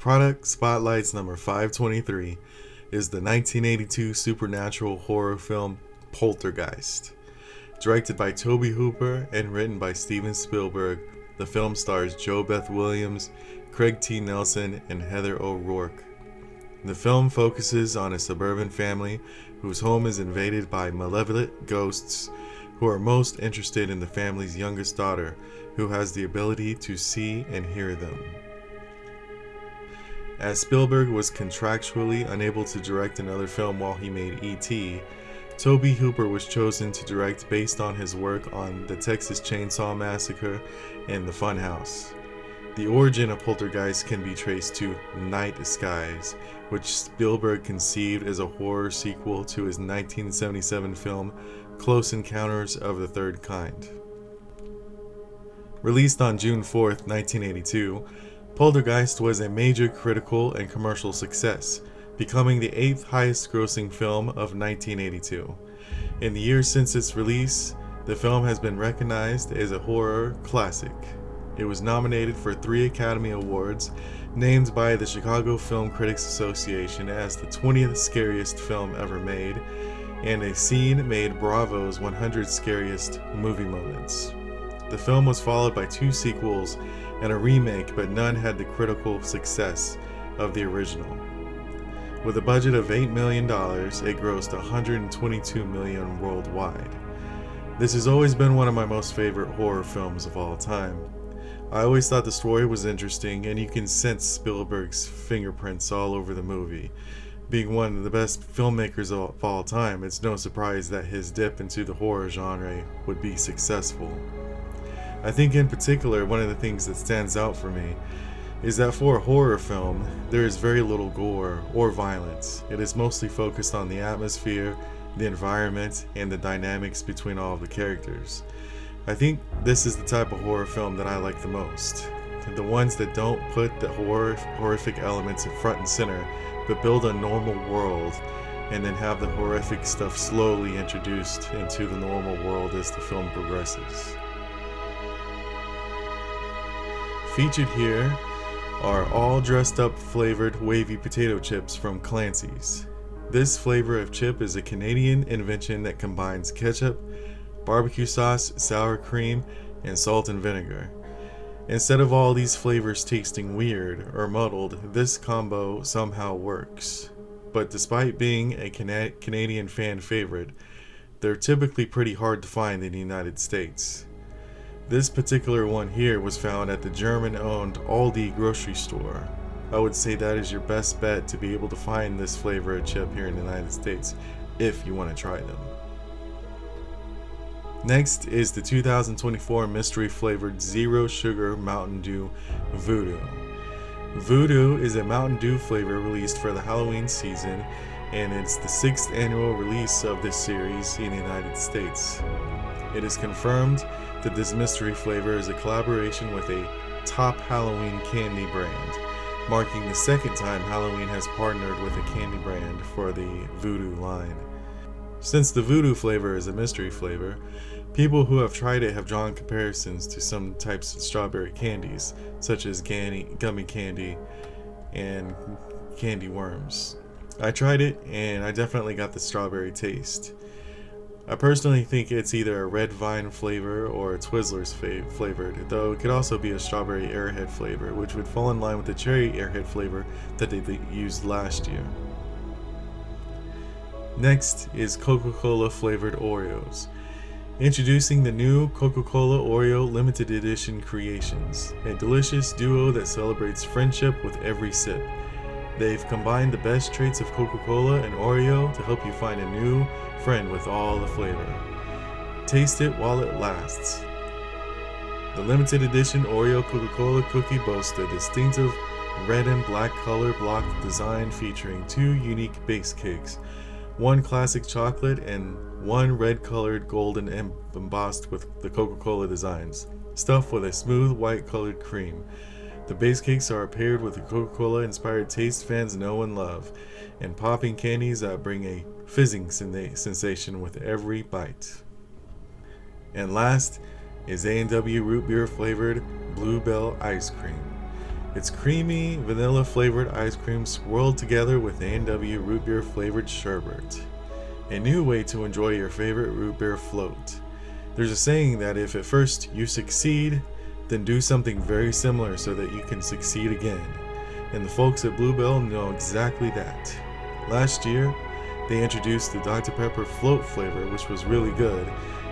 Product Spotlight's number 523 is the 1982 supernatural horror film Poltergeist. Directed by Tobe Hooper and written by Steven Spielberg, the film stars Jo Beth Williams, Craig T. Nelson, and Heather O'Rourke. The film focuses on a suburban family whose home is invaded by malevolent ghosts who are most interested in the family's youngest daughter, who has the ability to see and hear them. As Spielberg was contractually unable to direct another film while he made E.T., Tobe Hooper was chosen to direct based on his work on the Texas Chainsaw Massacre and The Funhouse. The origin of Poltergeist can be traced to Night Skies, which Spielberg conceived as a horror sequel to his 1977 film Close Encounters of the Third Kind. Released on June 4, 1982, Poltergeist was a major critical and commercial success, becoming the 8th highest grossing film of 1982. In the years since its release, the film has been recognized as a horror classic. It was nominated for 3 Academy Awards, named by the Chicago Film Critics Association as the 20th scariest film ever made, and a scene made Bravo's 100 Scariest Movie Moments. The film was followed by 2 sequels and a remake, but none had the critical success of the original. With a budget of $8 million, it grossed $122 million worldwide. This has always been one of my most favorite horror films of all time. I always thought the story was interesting, and you can sense Spielberg's fingerprints all over the movie. Being one of the best filmmakers of all time, it's no surprise that his dip into the horror genre would be successful. I think in particular, one of the things that stands out for me is that for a horror film, there is very little gore or violence. It is mostly focused on the atmosphere, the environment, and the dynamics between all of the characters. I think this is the type of horror film that I like the most. The ones that don't put the horrific elements in front and center, but build a normal world, and then have the horrific stuff slowly introduced into the normal world as the film progresses. Featured here are all dressed up flavored wavy potato chips from Clancy's. This flavor of chip is a Canadian invention that combines ketchup, barbecue sauce, sour cream, and salt and vinegar. Instead of all these flavors tasting weird or muddled, this combo somehow works. But despite being a Canadian fan favorite, they're typically pretty hard to find in the United States. This particular one here was found at the German-owned Aldi grocery store. I would say that is your best bet to be able to find this flavor of chip here in the United States, if you want to try them. Next is the 2024 mystery flavored Zero Sugar Mountain Dew VooDew. VooDew is a Mountain Dew flavor released for the Halloween season, and it's the 6th annual release of this series in the United States. It is confirmed that this mystery flavor is a collaboration with a top Halloween candy brand, marking the 2nd time Halloween has partnered with a candy brand for the VooDew line. Since the VooDew flavor is a mystery flavor, people who have tried it have drawn comparisons to some types of strawberry candies, such as gummy candy and candy worms. I tried it, and I definitely got the strawberry taste. I personally think it's either a red vine flavor or a Twizzlers flavored, though it could also be a strawberry airhead flavor, which would fall in line with the cherry airhead flavor that they used last year. Next is Coca-Cola flavored Oreos. Introducing the new Coca-Cola Oreo limited edition creations, a delicious duo that celebrates friendship with every sip. They've combined the best traits of Coca-Cola and Oreo to help you find a new friend with all the flavor. Taste it while it lasts. The limited edition Oreo Coca-Cola cookie boasts a distinctive red and black color block design featuring 2 unique base cakes, one classic chocolate and one red colored golden embossed with the Coca-Cola designs, stuffed with a smooth white colored cream. The base cakes are paired with the Coca-Cola inspired taste fans know and love, and popping candies that bring a fizzing sensation with every bite. And last is A&W root beer flavored Bluebell ice cream. It's creamy, vanilla flavored ice cream swirled together with A&W root beer flavored sherbet. A new way to enjoy your favorite root beer float. There's a saying that if at first you succeed, then do something very similar so that you can succeed again. And the folks at Bluebell know exactly that. Last year, they introduced the Dr. Pepper float flavor, which was really good,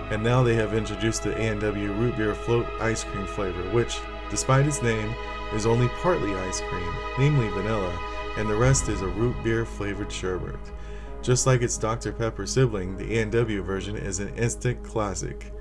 and now they have introduced the A&W root beer float ice cream flavor, which, despite its name, is only partly ice cream, namely vanilla, and the rest is a root beer flavored sherbet. Just like its Dr. Pepper sibling, the A&W version is an instant classic.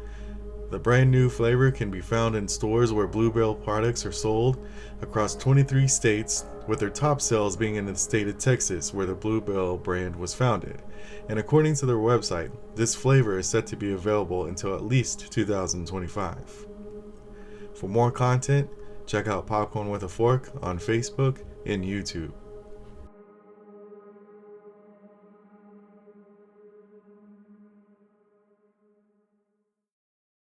The brand new flavor can be found in stores where Bluebell products are sold across 23 states, with their top sales being in the state of Texas, where the Bluebell brand was founded. And according to their website, this flavor is set to be available until at least 2025. For more content, check out Popcorn with a Fork on Facebook and YouTube.